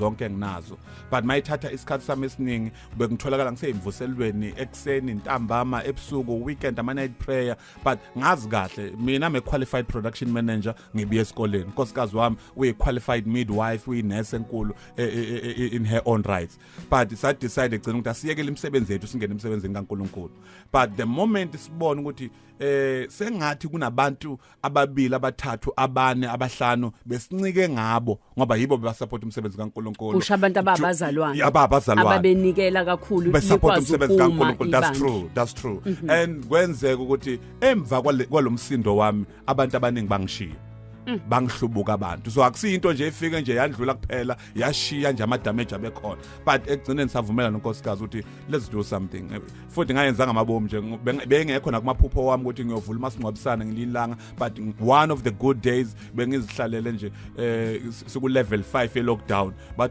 zonke nginazo but mayithatha isikhathi sami esiningi bekutholakala ngiseyimvuselweni ekseni ntambama ebusuku weekend ama night prayer but ngazi kahle mina I'm a qualified production manager ngibiye esikoleni unkosikazi wami uyi qualified midwife uyi nurse enkulu in her own rights but sa decide egcina ukuthi asiyekele imisebenzi yethu singene emsebenzini kaNkulunkulu but the moment sibona ukuthi sengathi kunabantu ababili abathathu abane abahlanu besincike ngabo ngoba yibo basupport umsebenzi kaNkulunkulu kusho abantu ababazalwane ababenikela kakhulu basupport umsebenzi kaNkulunkulu that's true and kwenzeka ukuthi emva kwalomsindo wami abantu abaningi bangishiya bangihlubuka abantu so akusiyinto nje efike nje yandlula kuphela yashiya nje ama damage abekhona but ekugcineni savumela nonkosikazi ukuthi let's do something futhi ngayenzanga amabomu nje bengekho nakumaphupho wami ukuthi ngiyovula masingcwabisana ngililanga but one of the good days bengizihlalele nje siku level 5 ye lockdown but